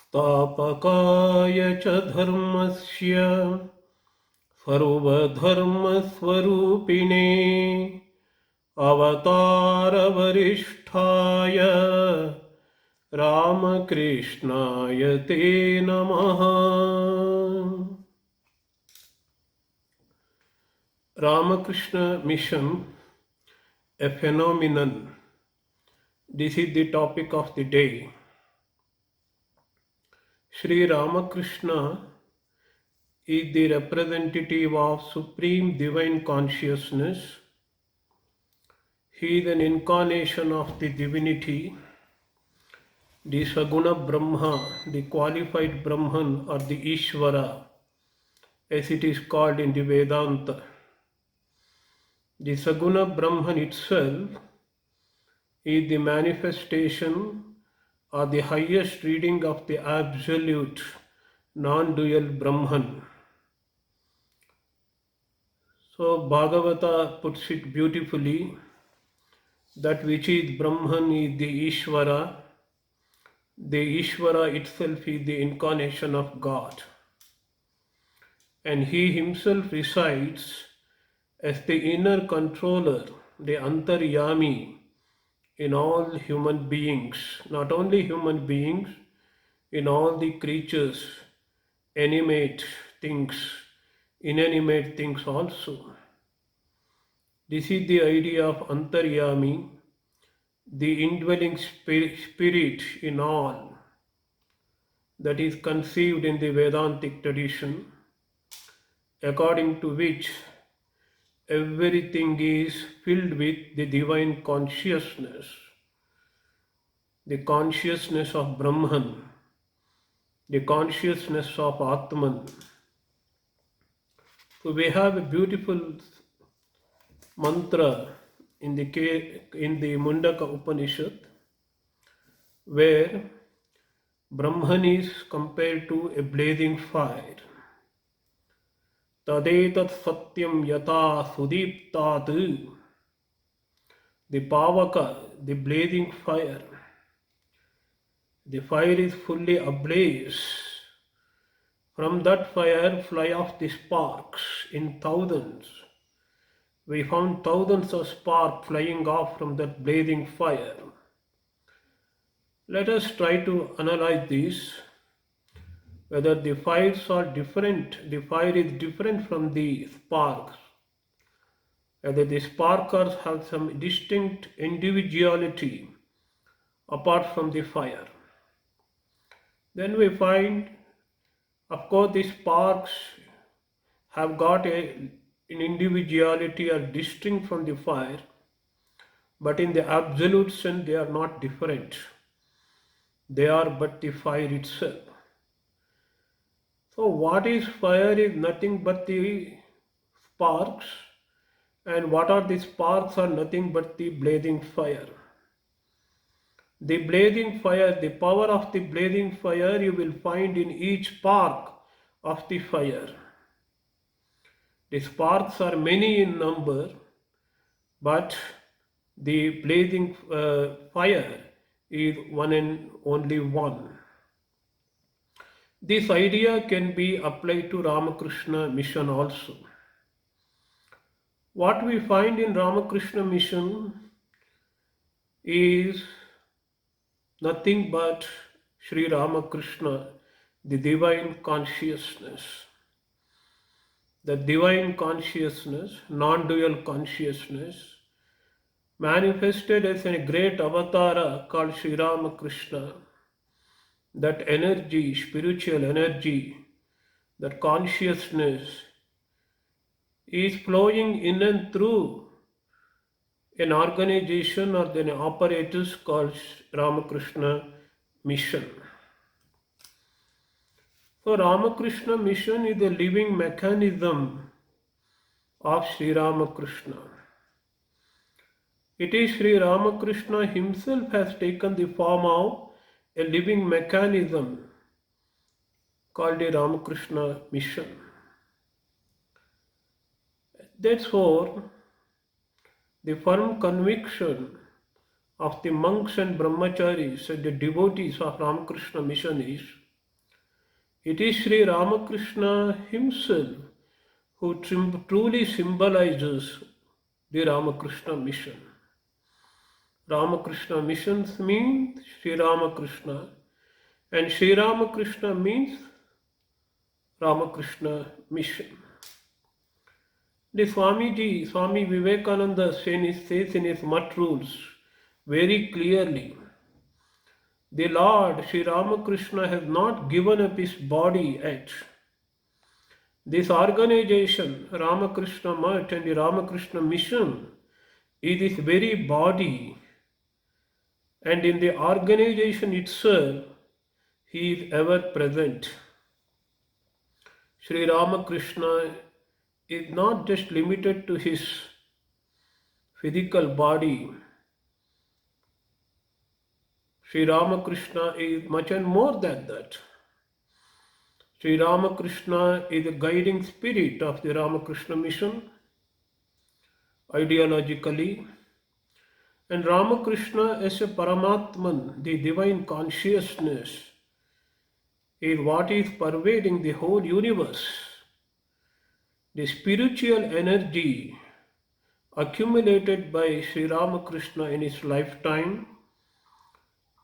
स्थापकाय च धर्मस्य सर्वधर्मस्वरूपिणे अवतारवरिष्ठाय रामकृष्णाय ते नमः. Ramakrishna Mission, a phenomenon. This is the topic of the day. Sri Ramakrishna is the representative of Supreme Divine Consciousness. He is an incarnation of the divinity, the Saguna Brahma, the qualified Brahman or the Ishvara, as it is called in the Vedanta. The Saguna Brahman itself is the manifestation or the highest reading of the absolute non-dual Brahman. So Bhagavata puts it beautifully, that which is Brahman is the Ishvara. The Ishvara itself is the incarnation of God. And he himself resides as the inner controller, the Antaryami, in all human beings, not only human beings, in all the creatures, animate things, inanimate things also. This is the idea of Antaryami, the indwelling spirit in all, that is conceived in the Vedantic tradition, according to which everything is filled with the divine consciousness, the consciousness of Brahman, the consciousness of Atman. So we have a beautiful mantra in the Mundaka Upanishad, where Brahman is compared to a blazing fire. Tadetat satyam yata sudiptat. The pavaka, the blazing fire. The fire is fully ablaze. From that fire fly off the sparks in thousands. We found thousands of sparks flying off from that blazing fire. Let us try to analyze this, whether the fires are different, the fire is different from the sparks, whether the sparkers have some distinct individuality apart from the fire. Then we find, of course, the sparks have got an individuality or distinct from the fire, but in the absolute sense they are not different. They are but the fire itself. So what is fire is nothing but the sparks, and what are the sparks are nothing but the blazing fire. The blazing fire, the power of the blazing fire you will find in each spark of the fire. The sparks are many in number, but the blazing fire is one and only one. This idea can be applied to Ramakrishna Mission also. What we find in Ramakrishna Mission is nothing but Sri Ramakrishna, the divine consciousness. The divine consciousness, non-dual consciousness, manifested as a great avatara called Sri Ramakrishna. That energy, spiritual energy, that consciousness is flowing in and through an organization or an apparatus called Ramakrishna Mission. So Ramakrishna Mission is a living mechanism of Sri Ramakrishna. It is Sri Ramakrishna himself has taken the form of a living mechanism called the Ramakrishna Mission. Therefore, the firm conviction of the monks and brahmacharis and the devotees of Ramakrishna Mission is It is Sri Ramakrishna himself who truly symbolizes the Ramakrishna mission. Ramakrishna missions means Sri Ramakrishna, and Sri Ramakrishna means Ramakrishna mission. The Swami Vivekananda says in his Mat Rules very clearly, the Lord Sri Ramakrishna has not given up his body yet. This organization, Ramakrishna Mutt and the Ramakrishna Mission, is his very body, and in the organization itself, he is ever present. Sri Ramakrishna is not just limited to his physical body. Sri Ramakrishna is much and more than that. Sri Ramakrishna is the guiding spirit of the Ramakrishna Mission, ideologically, and Ramakrishna as a Paramatman, the divine consciousness, is what is pervading the whole universe. The spiritual energy accumulated by Sri Ramakrishna in his lifetime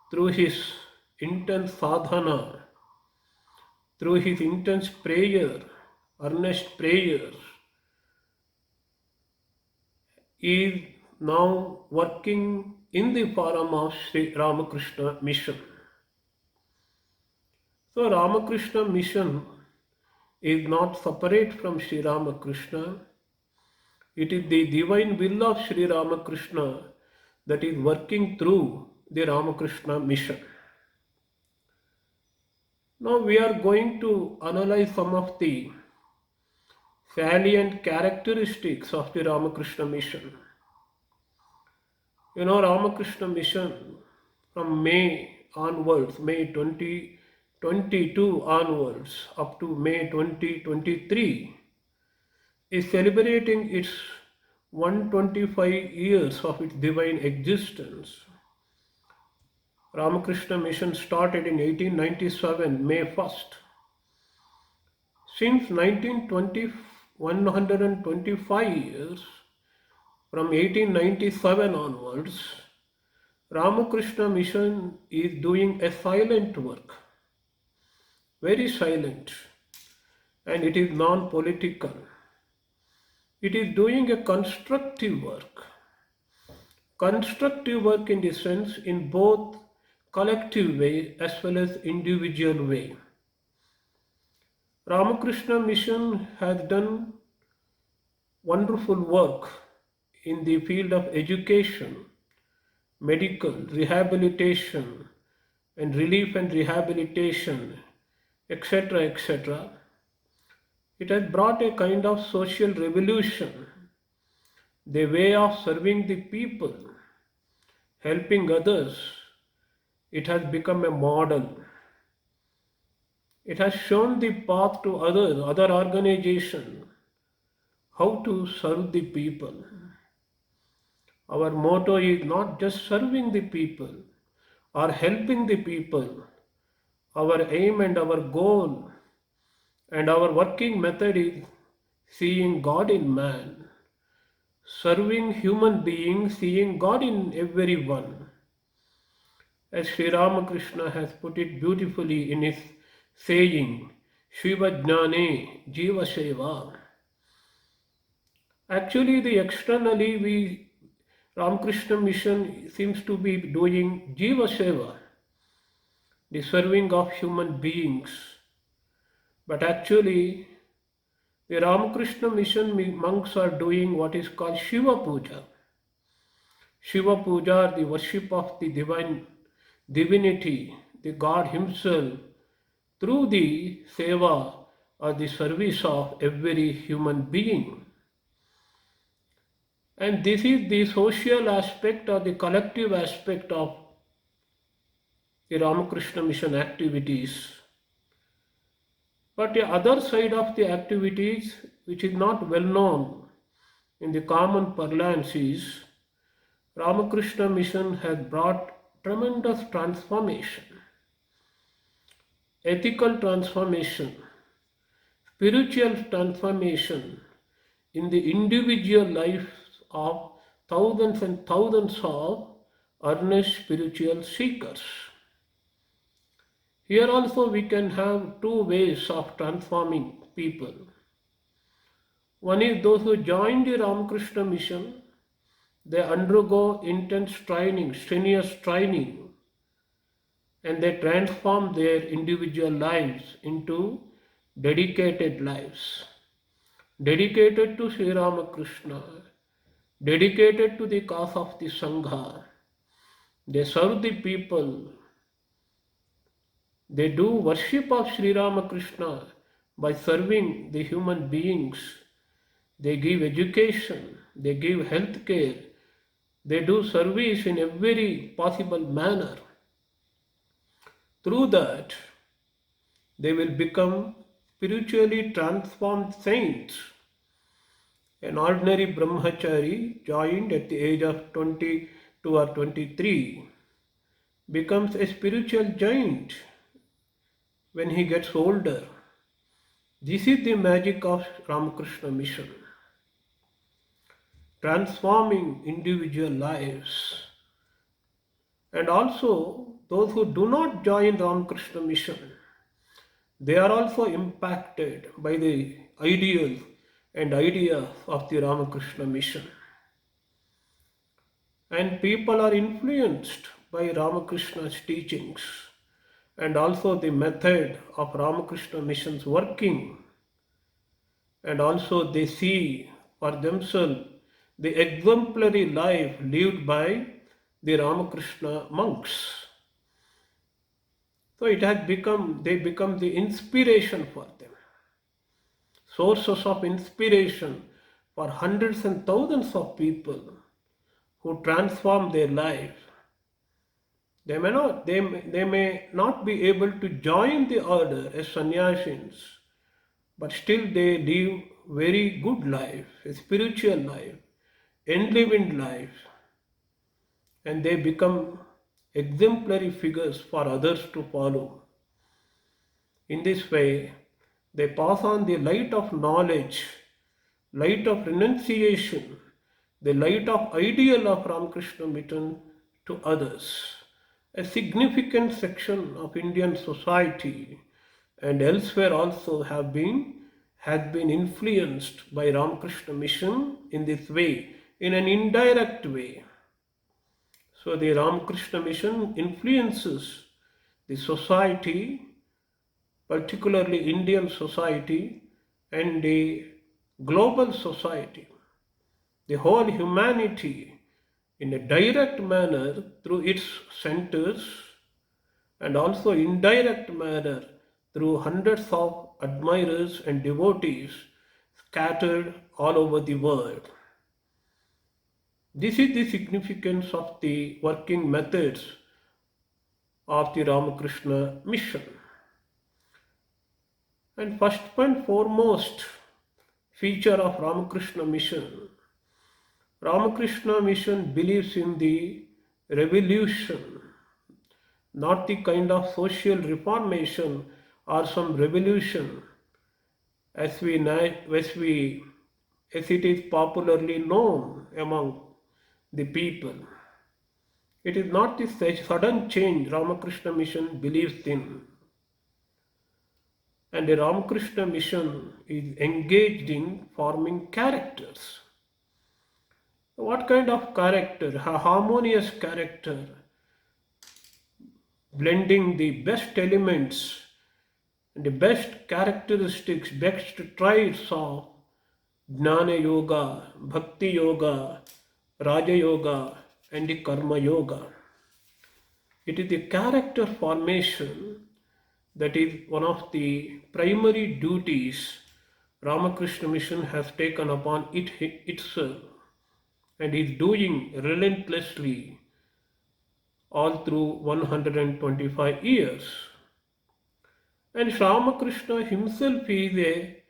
through his intense sadhana, through his intense prayer, earnest prayers, is now working in the form of Sri Ramakrishna Mission. So Ramakrishna Mission is not separate from Sri Ramakrishna. It is the divine will of Sri Ramakrishna that is working through the Ramakrishna Mission. Now we are going to analyze some of the salient characteristics of the Ramakrishna Mission. You know, Ramakrishna Mission from May onwards, May 2022 onwards up to May 2023 is celebrating its 125 years of its divine existence. Ramakrishna Mission started in 1897, May 1st. Since 1920, 125 years, from 1897 onwards, Ramakrishna Mission is doing a silent work, very silent, and it is non-political. It is doing a constructive work. Constructive work in the sense in both collective way as well as individual way. Ramakrishna Mission has done wonderful work in the field of education, medical, rehabilitation, and relief and rehabilitation, etc., etc. It has brought a kind of social revolution, the way of serving the people, helping others. It has become a model. It has shown the path to other organizations, how to serve the people. Our motto is not just serving the people or helping the people. Our aim and our goal and our working method is seeing God in man, serving human beings, seeing God in everyone. As Sri Ramakrishna has put it beautifully in his saying, Shiva Jnane Jiva Seva. Actually, the externally Ramakrishna Mission seems to be doing Jiva Seva, the serving of human beings. But actually, the Ramakrishna Mission monks are doing what is called Shiva Puja. Shiva Puja, the worship of the divinity, the God himself, through the seva or the service of every human being. And this is the social aspect or the collective aspect of the Ramakrishna Mission activities. But the other side of the activities, which is not well known in the common parlance, is Ramakrishna Mission has brought tremendous transformation. ethical transformation, spiritual transformation in the individual lives of thousands and thousands of earnest spiritual seekers. Here also we can have two ways of transforming people. One is those who join the Ramakrishna Mission, they undergo intense training, strenuous training, and they transform their individual lives into dedicated lives, dedicated to Sri Ramakrishna, dedicated to the cause of the Sangha. They serve the people. They do worship of Sri Ramakrishna by serving the human beings. They give education, they give health care, they do service in every possible manner. Through that, they will become spiritually transformed saints. An ordinary brahmachari joined at the age of 22 or 23 becomes a spiritual giant when he gets older. This is the magic of Ramakrishna Mission, transforming individual lives. And also, those who do not join Ramakrishna Mission, they are also impacted by the ideals and ideas of the Ramakrishna Mission. And people are influenced by Ramakrishna's teachings and also the method of Ramakrishna Mission's working. And also they see for themselves the exemplary life lived by the Ramakrishna monks. So they become the inspiration for them, sources of inspiration for hundreds and thousands of people who transform their life. They may not be able to join the order as sannyasis, but still they live very good life, a spiritual life, enlivened life, and they become exemplary figures for others to follow. In this way, they pass on the light of knowledge, light of renunciation, the light of ideal of Ramakrishna Mission to others. A significant section of Indian society and elsewhere also has been influenced by Ramakrishna Mission in this way, in an indirect way. So the Ramakrishna Mission influences the society, particularly Indian society and the global society, the whole humanity in a direct manner through its centers and also indirect manner through hundreds of admirers and devotees scattered all over the world. This is the significance of the working methods of the Ramakrishna Mission. And first and foremost feature of Ramakrishna Mission, Ramakrishna Mission believes in the revolution, not the kind of social reformation or some revolution as it is popularly known among the people. It is not this sudden change Ramakrishna Mission believes in. And the Ramakrishna Mission is engaged in forming characters. What kind of character? A harmonious character, blending the best elements and the best characteristics, best traits of Jnana Yoga, Bhakti Yoga, Raja Yoga, and the Karma Yoga. It is the character formation that is one of the primary duties Ramakrishna Mission has taken upon itself and is doing relentlessly all through 125 years. And Ramakrishna himself is a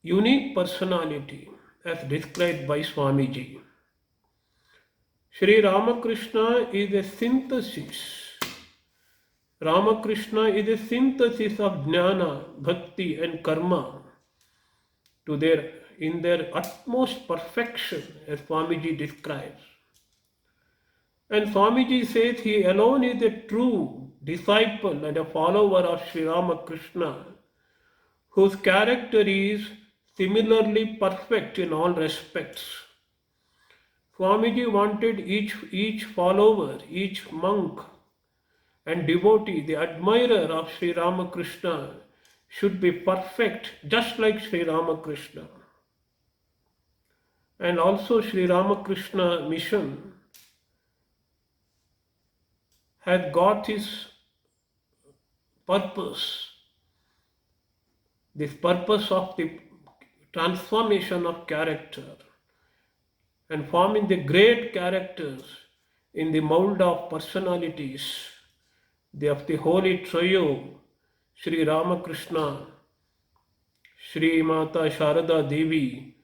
unique personality as described by Swamiji. Sri Ramakrishna is a synthesis Ramakrishna is a synthesis of jnana, bhakti, and karma to their utmost perfection, as Swamiji describes. And Swamiji says he alone is a true disciple and a follower of Sri Ramakrishna, whose character is similarly perfect in all respects. Swamiji wanted each follower, each monk and devotee, the admirer of Sri Ramakrishna, should be perfect just like Sri Ramakrishna. And also Sri Ramakrishna Mission had got his purpose, this purpose of the transformation of character and forming the great characters in the mold of personalities of the holy trio, Sri Ramakrishna, Sri Mata Sharada Devi,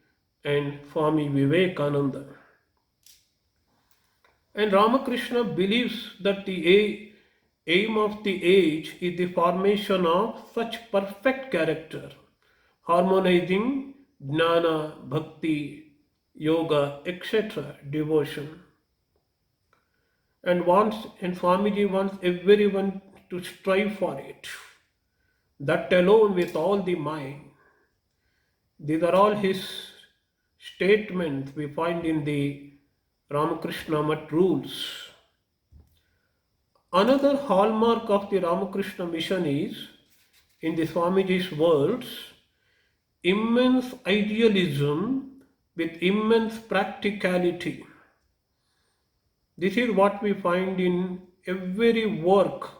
and Swami Vivekananda. And Ramakrishna believes that the aim of the age is the formation of such perfect character, harmonizing jnana, bhakti, yoga, etc., devotion. And Swamiji wants everyone to strive for it. That alone with all the mind. These are all his statements we find in the Ramakrishna Mat rules. Another hallmark of the Ramakrishna Mission is, in the Swamiji's words, immense idealism with immense practicality. This is what we find in every work,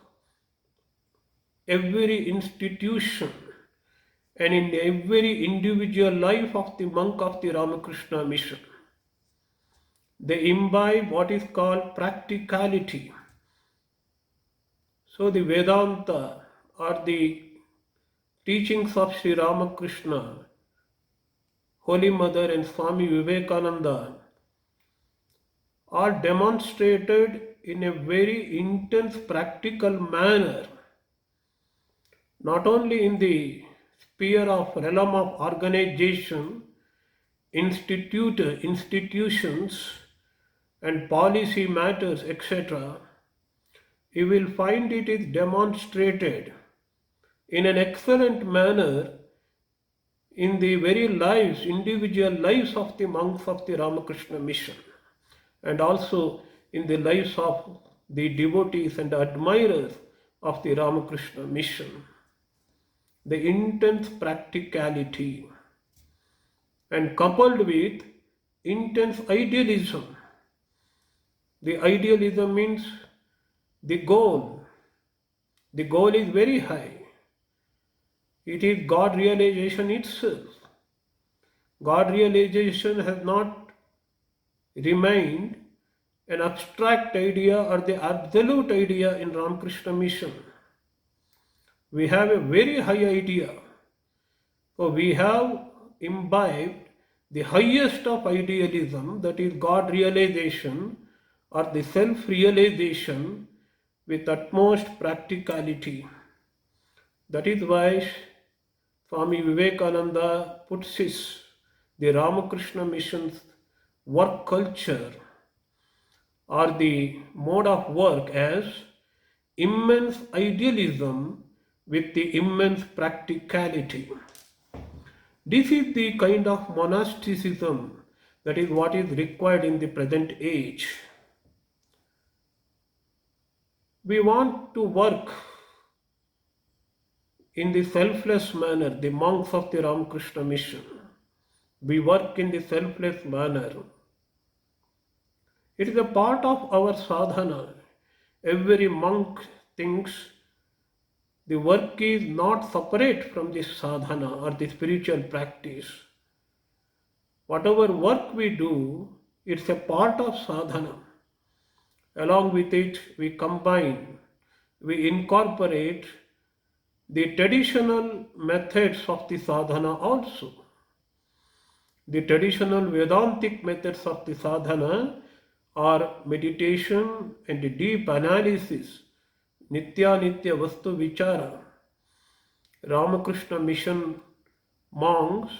every institution, and in every individual life of the monk of the Ramakrishna Mission. They imbibe what is called practicality. So the Vedanta or the teachings of Sri Ramakrishna, Holy Mother and Swami Vivekananda are demonstrated in a very intense practical manner, not only in the sphere of realm of organization, institutions and policy matters, etc. You will find it is demonstrated in an excellent manner in the very lives, individual lives of the monks of the Ramakrishna Mission, and also in the lives of the devotees and admirers of the Ramakrishna Mission. The intense practicality and coupled with intense idealism. The idealism means the goal. The goal is very high. It is God realization itself. God realization has not remained an abstract idea or the absolute idea in Ramakrishna Mission. We have a very high idea. So we have imbibed the highest of idealism, that is God realization or the self-realization with utmost practicality. That is why Swami Vivekananda puts the Ramakrishna Mission's work culture or the mode of work as immense idealism with the immense practicality. This is the kind of monasticism that is what is required in the present age. We want to work in the selfless manner, the monks of the Ramakrishna Mission. We work in the selfless manner. It is a part of our sadhana. Every monk thinks the work is not separate from this sadhana or the spiritual practice. Whatever work we do, it's a part of sadhana. Along with it, we combine, we incorporate the traditional methods of the sadhana also. The traditional Vedantic methods of the sadhana are meditation and deep analysis Nitya Nitya Vastu Vichara. Ramakrishna Mission monks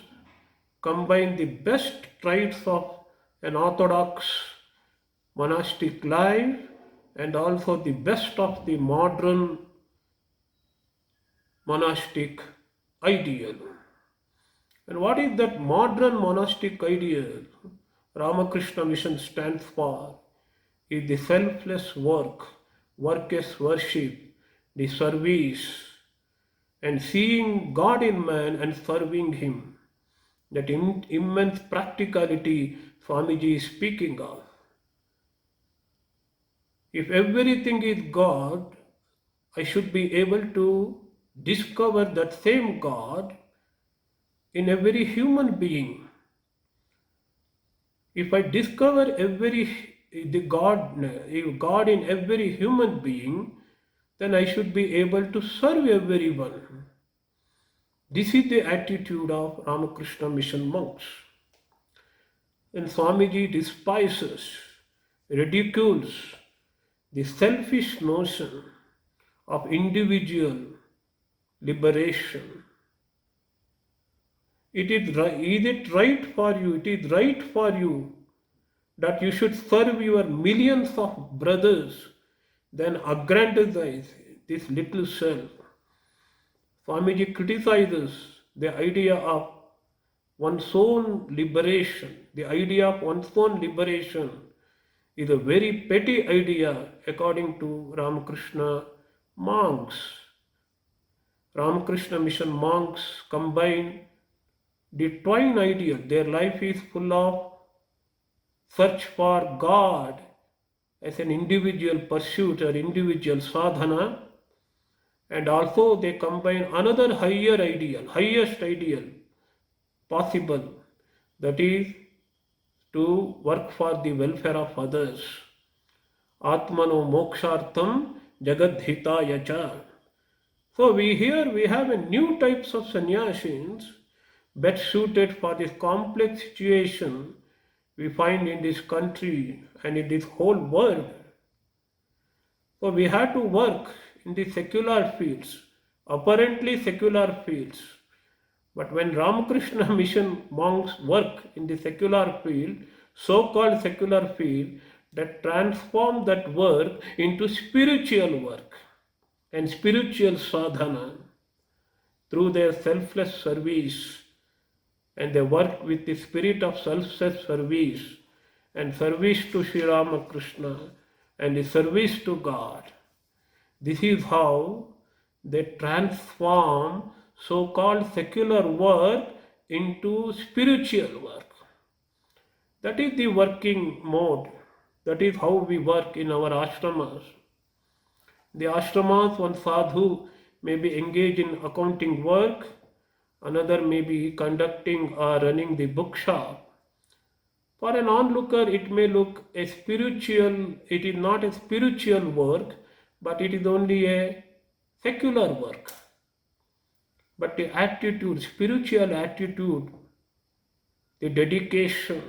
combine the best traits of an orthodox monastic life and also the best of the modern monastic ideal. And what is that modern monastic ideal Ramakrishna Mission stands for? Is the selfless work, work as worship, the service, and seeing God in man and serving Him. That immense practicality Swamiji is speaking of. If everything is God, I should be able to discover that same God in every human being. If I discover God in every human being, then I should be able to serve everyone. This is the attitude of Ramakrishna Mission monks. And Swamiji despises, ridicules the selfish notion of individual liberation. Is it right for you? It is right for you that you should serve your millions of brothers, then aggrandize this little self. Swamiji criticizes the idea of one's own liberation. The idea of one's own liberation is a very petty idea according to Ramakrishna monks. Ramakrishna Mission monks combine the twin ideal. Their life is full of search for God as an individual pursuit or individual sadhana, and also they combine another higher ideal, highest ideal possible, that is to work for the welfare of others. Atmano mokshartam jagadhitaya cha. So we have a new types of sannyasins best suited for this complex situation we find in this country and in this whole world. So we have to work in the secular fields, apparently secular fields. But when Ramakrishna Mission monks work in the secular field, so-called secular field, that transform that work into spiritual work and spiritual sadhana through their selfless service, and they work with the spirit of selfless service and service to Sri Ramakrishna and the service to God. This is how they transform so-called secular work into spiritual work. That is the working mode. That is how we work in our ashramas. The ashramas, one sadhu may be engaged in accounting work, another may be conducting or running the bookshop. For an onlooker, it may look a spiritual, it is not a spiritual work, but it is only a secular work. But the attitude, spiritual attitude, the dedication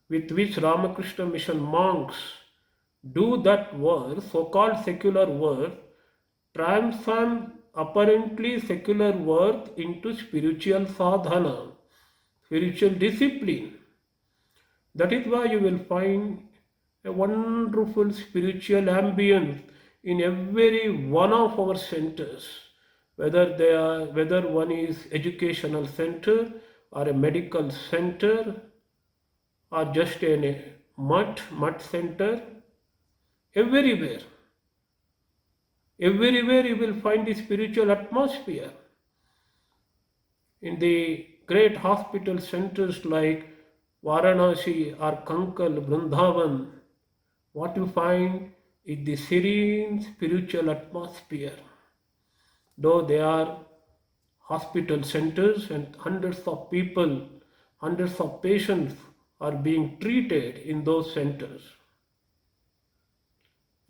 with which Ramakrishna Mission monks do that work, so-called secular work, transform apparently secular work into spiritual sadhana, spiritual discipline. That is why you will find a wonderful spiritual ambience in every one of our centers, whether one is educational center or a medical center or just a mutt center. Everywhere you will find the spiritual atmosphere. In the great hospital centers like Varanasi or Kankal, Vrindavan, what you find is the serene spiritual atmosphere. Though they are hospital centers and hundreds of people, hundreds of patients are being treated in those centers.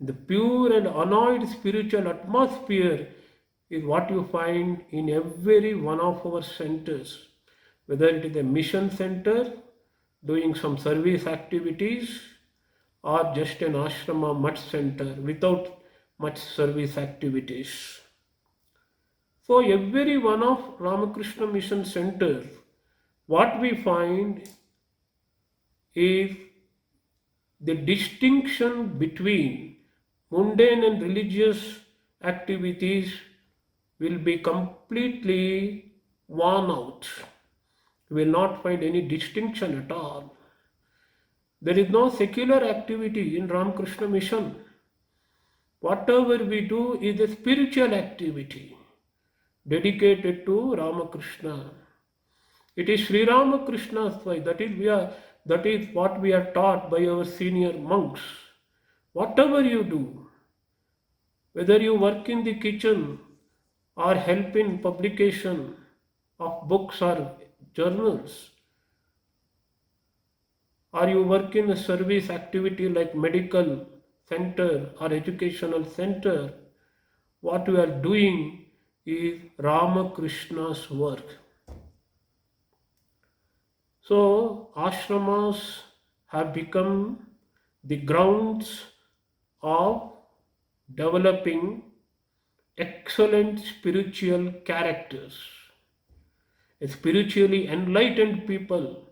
The pure and unalloyed spiritual atmosphere is what you find in every one of our centers, whether it is a mission center doing some service activities or just an ashrama mutt center without much service activities. So every one of Ramakrishna Mission centers, what we find is the distinction between mundane and religious activities will be completely worn out. You will not find any distinction at all. There is no secular activity in Ramakrishna Mission. Whatever we do is a spiritual activity dedicated to Ramakrishna. It is Sri Ramakrishna's way. That is what we are taught by our senior monks. Whatever you do, whether you work in the kitchen or help in publication of books or journals, or you work in a service activity like medical center or educational center, what you are doing is Ramakrishna's work. So ashramas have become the grounds of developing excellent spiritual characters. Spiritually enlightened people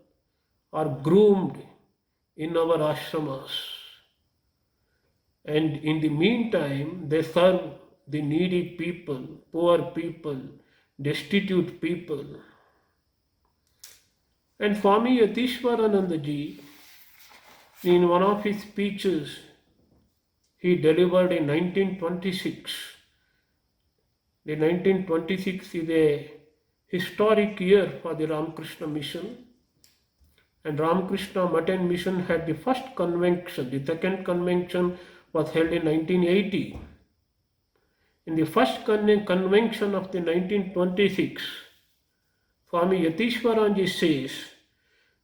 are groomed in our ashramas. And in the meantime, they serve the needy people, poor people, destitute people. And Swami Vivekananda, in one of his speeches he delivered in 1926, the 1926 is a historic year for the Ramakrishna Mission. And Ramakrishna Mission had the first convention. The second convention was held in 1980. In the first convention of the 1926, Swami Yatishwaranji says,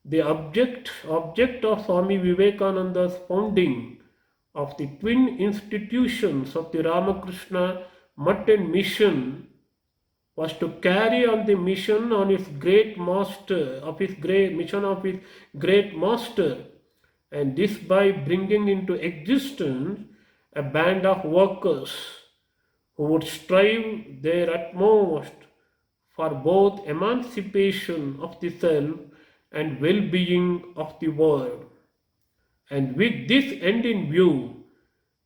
the object of Swami Vivekananda's founding of the twin institutions of the Ramakrishna Mission was to carry on the mission of his great master, and this by bringing into existence a band of workers who would strive their utmost for both emancipation of the self and well-being of the world. And with this end in view,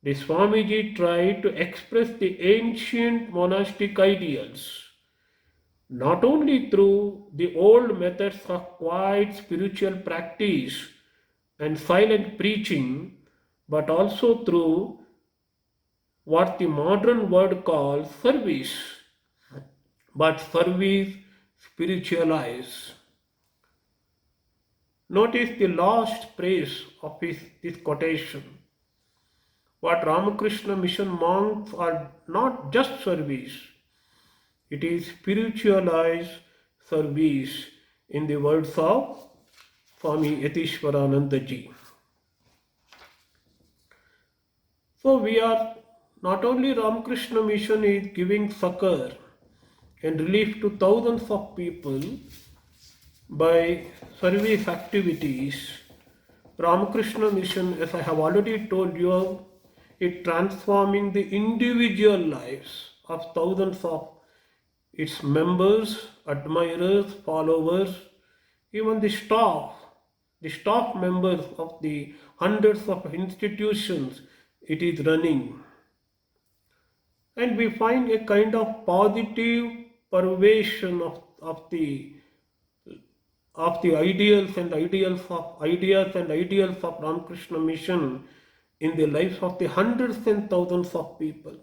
the Swamiji tried to express the ancient monastic ideals, not only through the old methods of quiet spiritual practice and silent preaching, but also through what the modern world calls service, but service spiritualized. Notice the last phrase of this quotation. What Ramakrishna Mission monks are not just service, it is spiritualized service in the words of Swami Vireshanandaji. So we are not only Ramakrishna Mission is giving succor and relief to thousands of people by service activities. Ramakrishna Mission, as I have already told you, is transforming the individual lives of thousands of its members, admirers, followers, even the staff members of the hundreds of institutions it is running. And we find a kind of positive pervasion of the ideas and ideals of Ramakrishna Mission in the lives of the hundreds and thousands of people.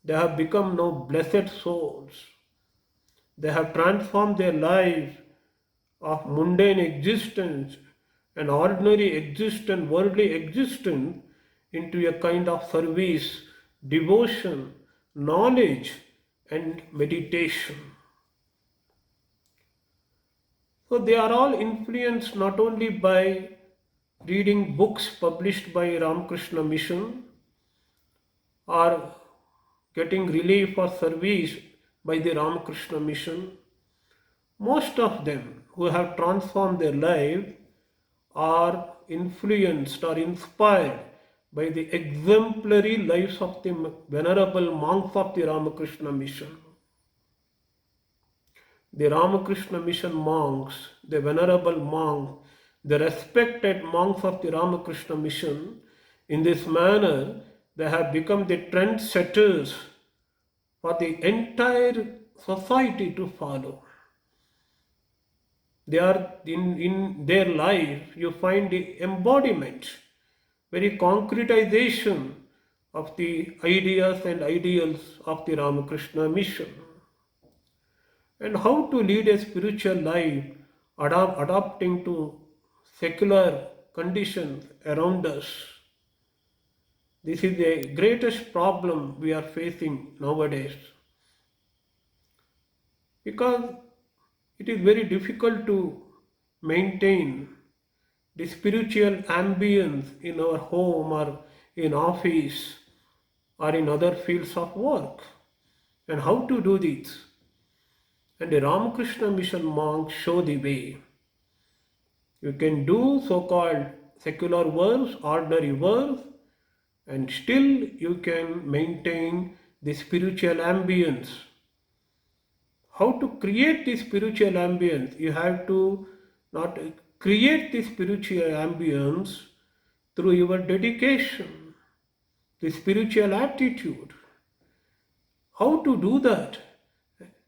They have become now blessed souls. They have transformed their lives of mundane existence and ordinary existence, worldly existence, into a kind of service, devotion, knowledge, and meditation. So they are all influenced not only by reading books published by Ramakrishna Mission or getting relief or service by the Ramakrishna Mission. Most of them who have transformed their life are influenced or inspired by the exemplary lives of the venerable monks of the Ramakrishna Mission. The Ramakrishna Mission monks, the venerable monks, the respected monks of the Ramakrishna Mission, in this manner, they have become the trendsetters for the entire society to follow. They are in their life, you find the embodiment, very concretization of the ideas and ideals of the Ramakrishna Mission. And how to lead a spiritual life adapting to secular conditions around us. This is the greatest problem we are facing nowadays. Because it is very difficult to maintain the spiritual ambience in our home or in office or in other fields of work. And how to do this? And the Ramakrishna Mission monks show the way. You can do so-called secular works, ordinary works, and still you can maintain the spiritual ambience. How to create the spiritual ambience? You have to not create the spiritual ambience through your dedication, the spiritual attitude. How to do that?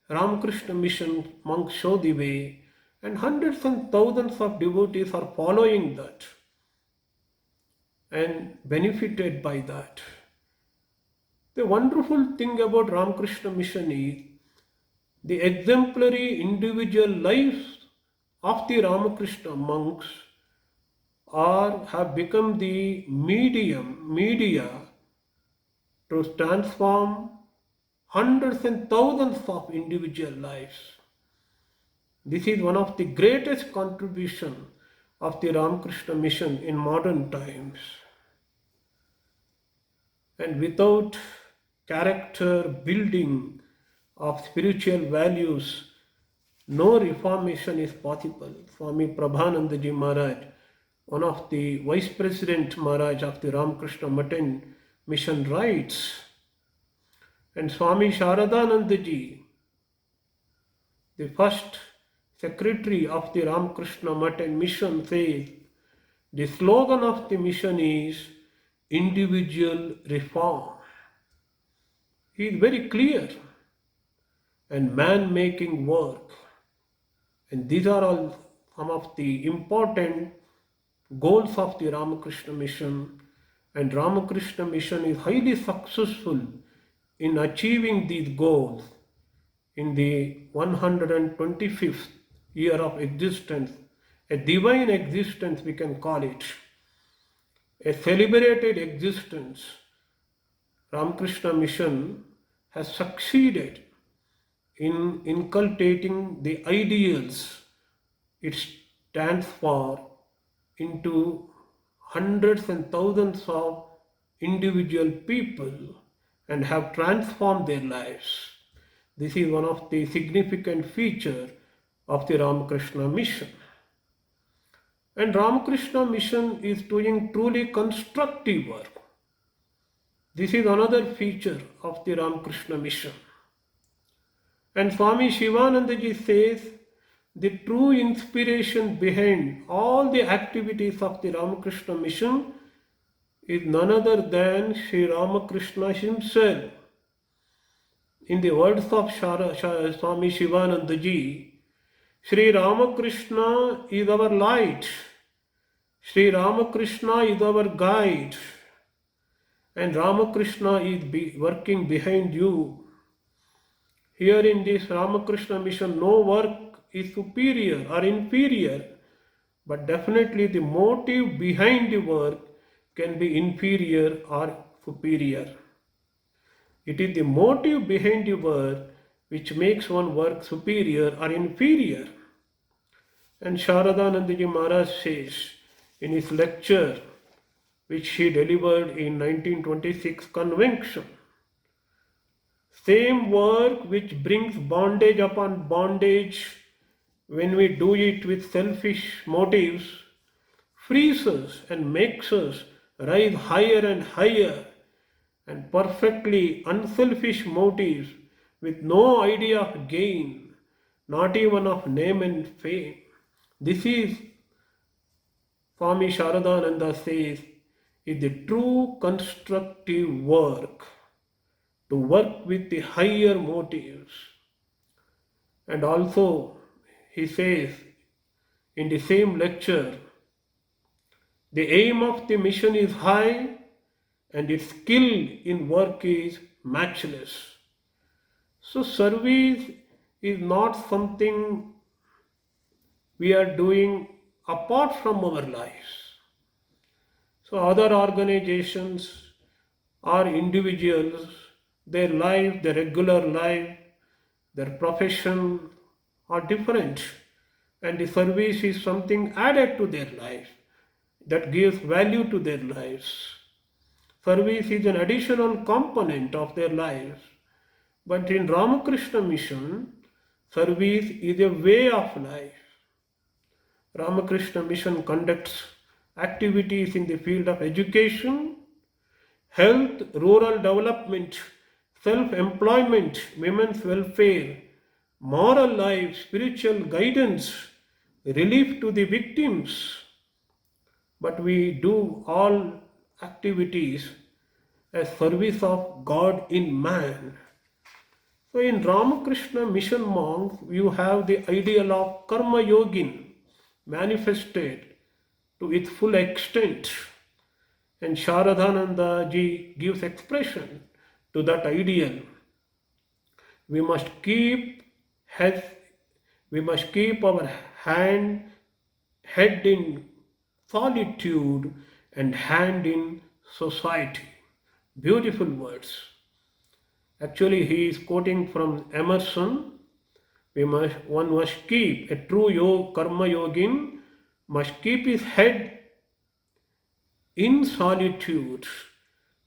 Ramakrishna Mission monks show the way, and hundreds and thousands of devotees are following that and benefited by that. The wonderful thing about Ramakrishna Mission is the exemplary individual lives of the Ramakrishna monks have become the media to transform hundreds and thousands of individual lives. This is one of the greatest contributions of the Ramakrishna Mission in modern times. And without character building of spiritual values, no reformation is possible. Swami Prabhanandaji Maharaj, one of the Vice President Maharaj of the Ramakrishna Mission writes, and Swami Sharadanandaji, the first secretary of the Ramakrishna Mission, says, the slogan of the mission is individual reform. He is very clear. And man-making work. And these are all some of the important goals of the Ramakrishna Mission. And Ramakrishna Mission is highly successful in achieving these goals in the 125th year of existence, a divine existence we can call it, a celebrated existence. Ramakrishna Mission has succeeded in inculcating the ideals it stands for into hundreds and thousands of individual people and have transformed their lives. This is one of the significant features of the Ramakrishna Mission. And Ramakrishna Mission is doing truly constructive work. This is another feature of the Ramakrishna Mission. And Swami Shivanandaji says, the true inspiration behind all the activities of the Ramakrishna Mission is none other than Sri Ramakrishna himself. In the words of Swami Shivanandaji, Sri Ramakrishna is our light, Sri Ramakrishna is our guide, and Ramakrishna is working behind you. Here in this Ramakrishna Mission, no work is superior or inferior, but definitely the motive behind the work can be inferior or superior. It is the motive behind the work which makes one work superior or inferior. And Sharadanandaji Maharaj says in his lecture, which he delivered in 1926 convention, same work which brings bondage upon bondage when we do it with selfish motives frees us and makes us rise higher and higher, and perfectly unselfish motives with no idea of gain, not even of name and fame. This is, Swami Sharadananda says, is the true constructive work, to work with the higher motives. And also, he says in the same lecture, the aim of the mission is high and its skill in work is matchless. So, service is not something we are doing apart from our lives. So, other organizations or individuals, their life, their regular life, their profession are different, and the service is something added to their life that gives value to their lives. Service is an additional component of their lives. But in Ramakrishna Mission, service is a way of life. Ramakrishna Mission conducts activities in the field of education, health, rural development, self-employment, women's welfare, moral life, spiritual guidance, relief to the victims. But we do all activities as service of God in man. So in Ramakrishna Mission monks, you have the ideal of Karma Yogin manifested to its full extent. And Sharadananda gives expression to that ideal. We must keep head, we must keep our head in solitude and hand in society. Beautiful words. Actually, he is quoting from Emerson. One must keep, a true karma yogin must keep his head in solitude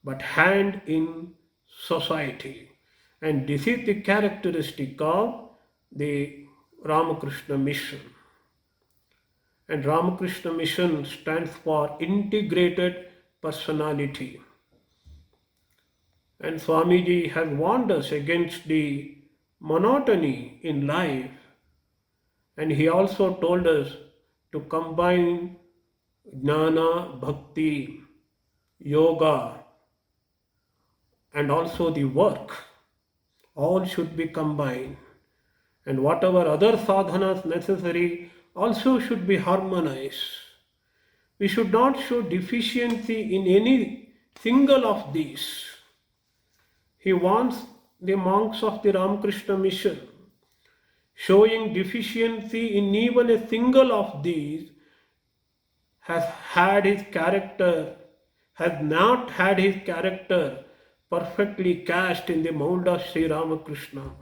but hand in society. And this is the characteristic of the Ramakrishna Mission. And Ramakrishna Mission stands for integrated personality. And Swamiji has warned us against the monotony in life. And he also told us to combine jnana, bhakti, yoga, and also the work. All should be combined. And whatever other sadhanas necessary also should be harmonized. We should not show deficiency in any single of these. He wants the monks of the Ramakrishna Mission showing deficiency in even a single of these has not had his character perfectly cast in the mold of Sri Ramakrishna.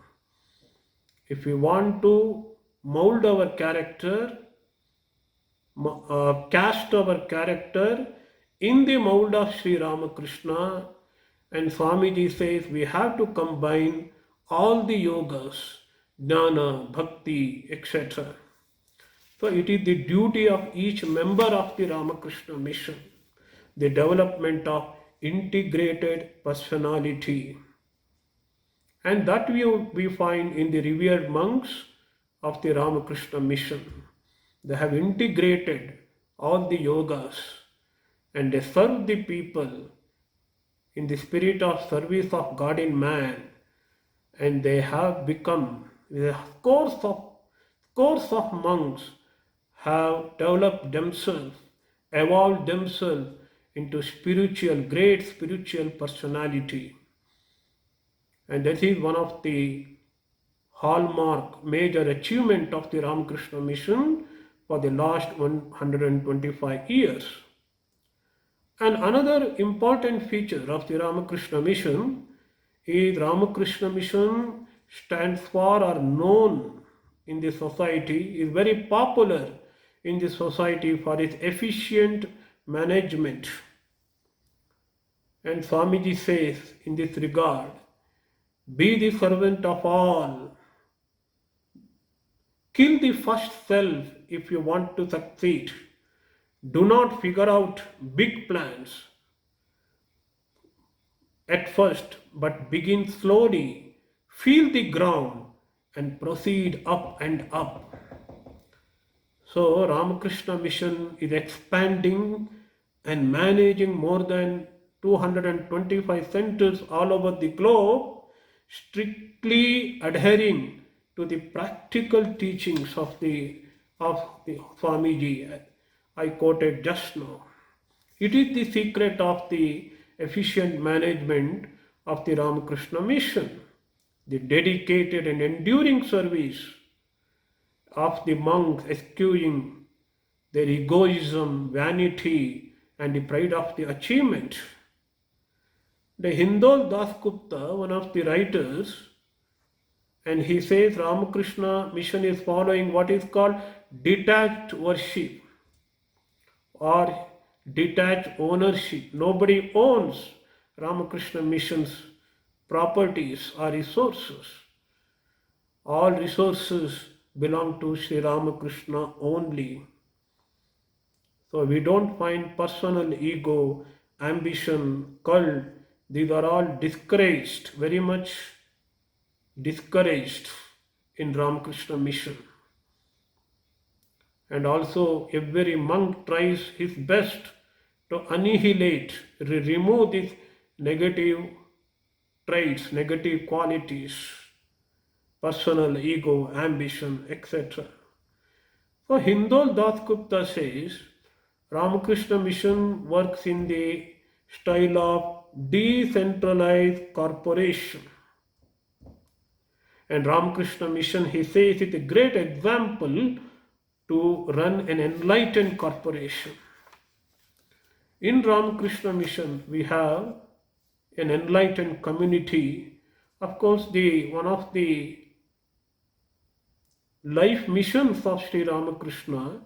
If we want to mold our character, cast our character in the mold of Sri Ramakrishna, and Swamiji says we have to combine all the yogas, jnana, bhakti, etc. So it is the duty of each member of the Ramakrishna Mission, the development of integrated personality. And that we find in the revered monks of the Ramakrishna Mission. They have integrated all the yogas and they serve the people in the spirit of service of God in man, and they have become, scores of monks have developed themselves, evolved themselves into great spiritual personality. And that is one of the hallmark major achievement of the Ramakrishna Mission for the last 125 years. And another important feature of the Ramakrishna Mission is Ramakrishna Mission stands for or known in the society, is very popular in the society for its efficient management. And Swamiji says in this regard, be the servant of all. Kill the first self if you want to succeed. Do not figure out big plans. at first, but begin slowly, feel the ground, and proceed up and up. So, Ramakrishna Mission is expanding and managing more than 225 centers all over the globe, strictly adhering to the practical teachings of the Swamiji I quoted just now. It is the secret of the efficient management of the Ramakrishna Mission, the dedicated and enduring service of the monks eschewing their egoism, vanity, and the pride of the achievement. The Hindol Dasgupta, one of the writers, and he says Ramakrishna Mission is following what is called detached worship or detached ownership. Nobody owns Ramakrishna Mission's properties or resources. All resources belong to Sri Ramakrishna only. So we don't find personal ego, ambition, cult. These are all discouraged, very much discouraged in Ramakrishna Mission. And also every monk tries his best to annihilate, remove these negative traits, negative qualities, personal ego, ambition, etc. So Hindol Dasgupta says Ramakrishna Mission works in the style of decentralized corporation. And Ramakrishna Mission, he says, is a great example to run an enlightened corporation. In Ramakrishna Mission, we have an enlightened community. Of course, one of the life missions of Sri Ramakrishna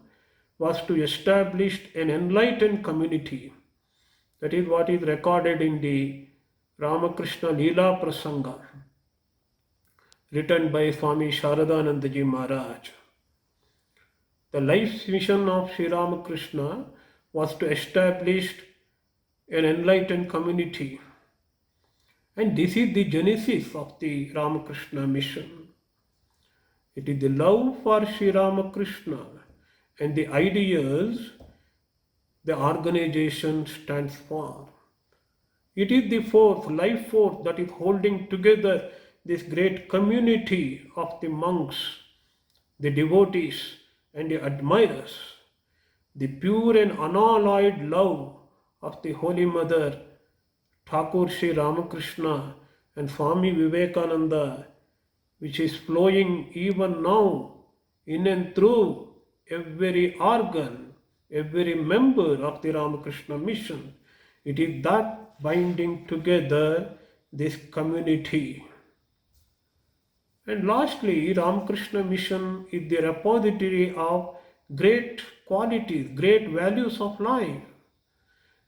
was to establish an enlightened community. That is what is recorded in the Ramakrishna Leela Prasanga, written by Swami Sharadanandaji Maharaj. The life mission of Sri Ramakrishna was to establish an enlightened community. And this is the genesis of the Ramakrishna Mission. It is the love for Sri Ramakrishna and the ideas the organization stands for. It is the force, life force, that is holding together this great community of the monks, the devotees, and the admirers. The pure and unalloyed love of the Holy Mother, Thakur Sri Ramakrishna and Swami Vivekananda, which is flowing even now in and through every organ, every member of the Ramakrishna Mission. It is that binding together this community. And lastly, Ramakrishna Mission is the repository of great qualities, great values of life.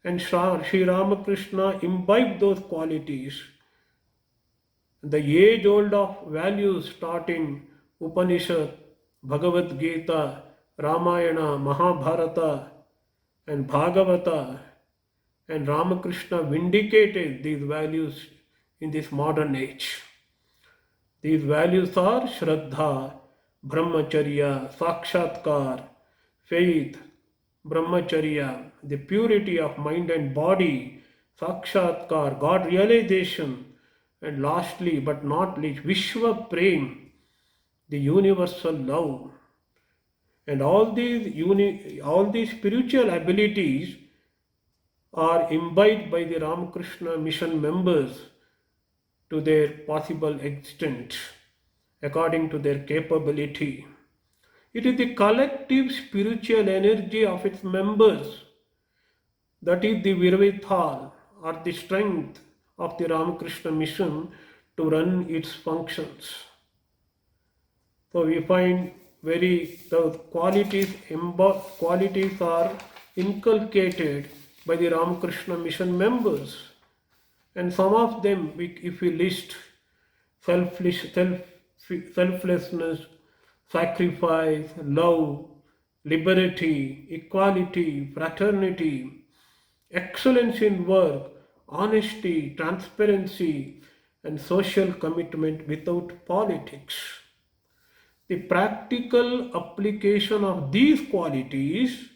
And Sri Ramakrishna imbibed those qualities. The age-old of values taught in Upanishad, Bhagavad Gita, Ramayana, Mahabharata, and Bhagavata, and Ramakrishna vindicated these values in this modern age. These values are Shraddha, Brahmacharya, Sakshatkar, faith, Brahmacharya, the purity of mind and body, Sakshatkar, God realization, and lastly but not least, Vishwa Prem, the universal love. And all these spiritual abilities are imbibed by the Ramakrishna Mission members to their possible extent, according to their capability. It is the collective spiritual energy of its members that is the Virvital, or the strength of the Ramakrishna Mission to run its functions. So we find the qualities are inculcated by the Ramakrishna Mission members. And some of them, if we list, selflessness, sacrifice, love, liberty, equality, fraternity, excellence in work, honesty, transparency, and social commitment without politics. The practical application of these qualities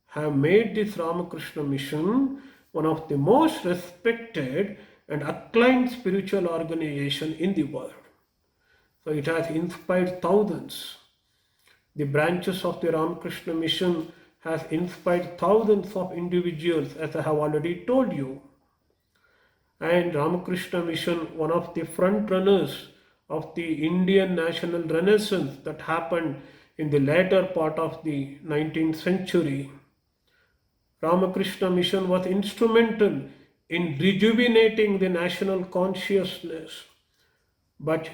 have made this Ramakrishna Mission one of the most respected and acclaimed spiritual organization in the world. So it has inspired thousands. The branches of the Ramakrishna Mission has inspired thousands of individuals, as I have already told you. And Ramakrishna Mission, one of the front runners of the Indian national renaissance that happened in the later part of the 19th century. Ramakrishna Mission was instrumental in rejuvenating the national consciousness, but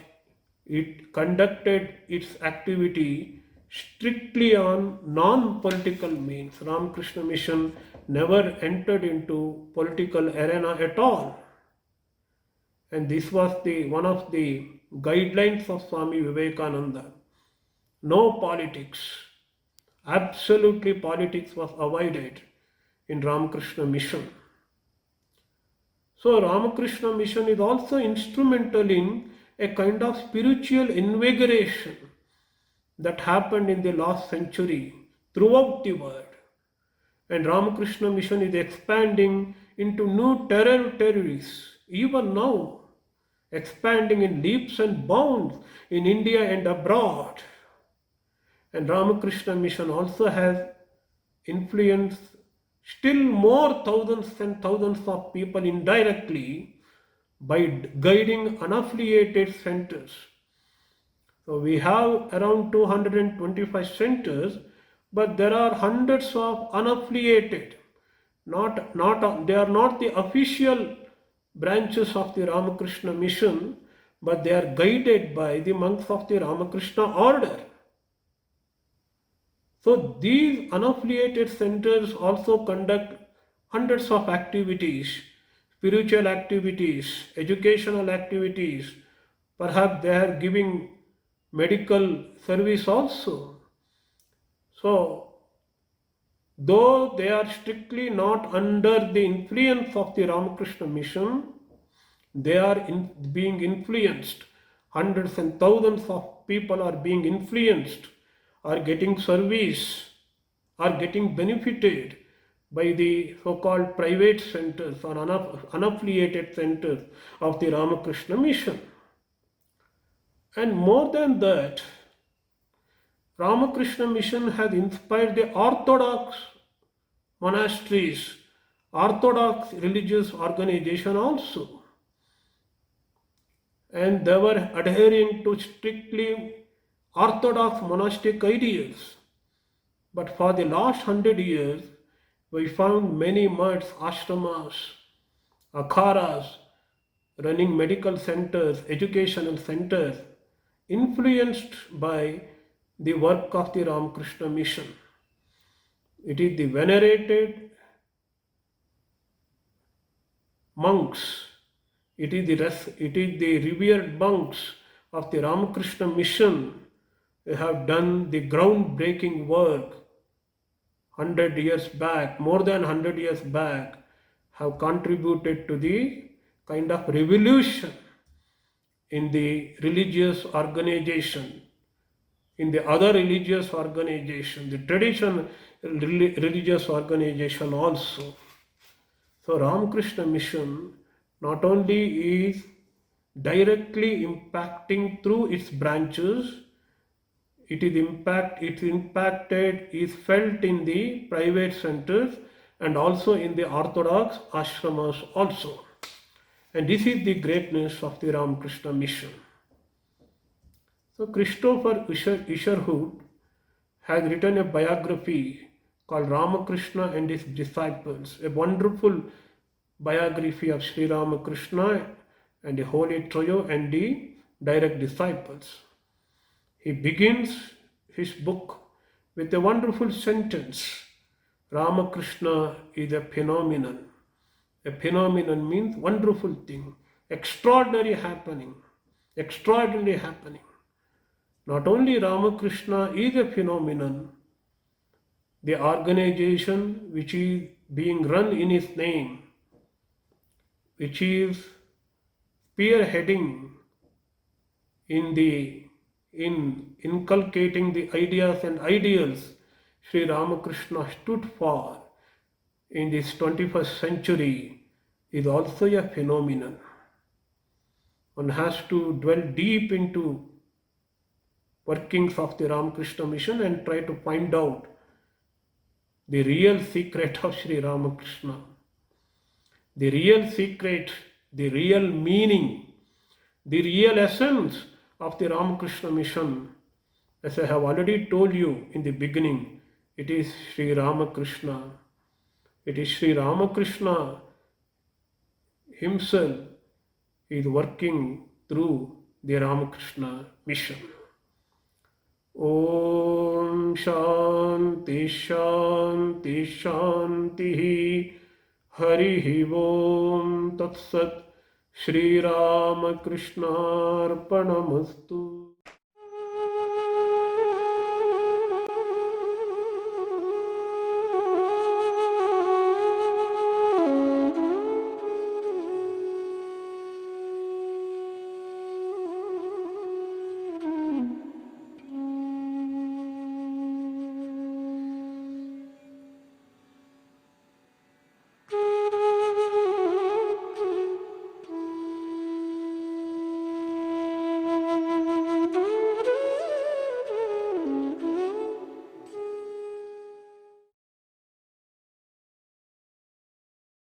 it conducted its activity strictly on non-political means. Ramakrishna Mission never entered into political arena at all. And this was one of the guidelines of Swami Vivekananda. No politics. Absolutely politics was avoided in Ramakrishna Mission. So Ramakrishna Mission is also instrumental in a kind of spiritual invigoration that happened in the last century throughout the world. And Ramakrishna Mission is expanding into new territories even now, expanding in leaps and bounds in India and abroad. And Ramakrishna Mission also has influenced still more thousands and thousands of people indirectly by guiding unaffiliated centers. So we have around 225 centers, but there are hundreds of unaffiliated. They are not the official branches of the Ramakrishna Mission, but they are guided by the monks of the Ramakrishna order. So these unaffiliated centers also conduct hundreds of activities, spiritual activities, educational activities. Perhaps they are giving medical service also. So, though they are strictly not under the influence of the Ramakrishna Mission, they are being influenced. Hundreds and thousands of people are being influenced, are getting service, are getting benefited by the so-called private centers or unaffiliated centers of the Ramakrishna Mission. And more than that, Ramakrishna Mission has inspired the Orthodox monasteries, Orthodox religious organization also. And they were adhering to strictly Orthodox monastic ideas. But for the last 100 years, we found many mutts, ashramas, akharas, running medical centers, educational centers, influenced by the work of the Ramakrishna Mission. It is the venerated monks, it is the revered monks of the Ramakrishna Mission who have done the groundbreaking work 100 years back, more than 100 years back, have contributed to the kind of revolution in the religious organization, in the other religious organization, the traditional religious organization also. So Ramakrishna Mission not only is directly impacting through its branches, its impacted is felt in the private centers and also in the Orthodox ashramas also. And this is the greatness of the Ramakrishna Mission. So Christopher Isherwood has written a biography called Ramakrishna and His Disciples, a wonderful biography of Sri Ramakrishna and the Holy Trio and the direct disciples. He begins his book with a wonderful sentence: Ramakrishna is a phenomenon. A phenomenon means wonderful thing, extraordinary happening. Not only Ramakrishna is a phenomenon, the organization which is being run in his name, which is spearheading in inculcating the ideas and ideals Sri Ramakrishna stood for in this 21st century is also a phenomenon. One has to dwell deep into workings of the Ramakrishna Mission and try to find out the real secret of Sri Ramakrishna, the real secret, the real meaning, the real essence of the Ramakrishna Mission. As I have already told you in the beginning, it is Sri Ramakrishna. It is Sri Ramakrishna himself is working through the Ramakrishna Mission. Om Shanti Shanti Shanti Hari Om Tat Sat Shri Ramakrishna Arpanamastu.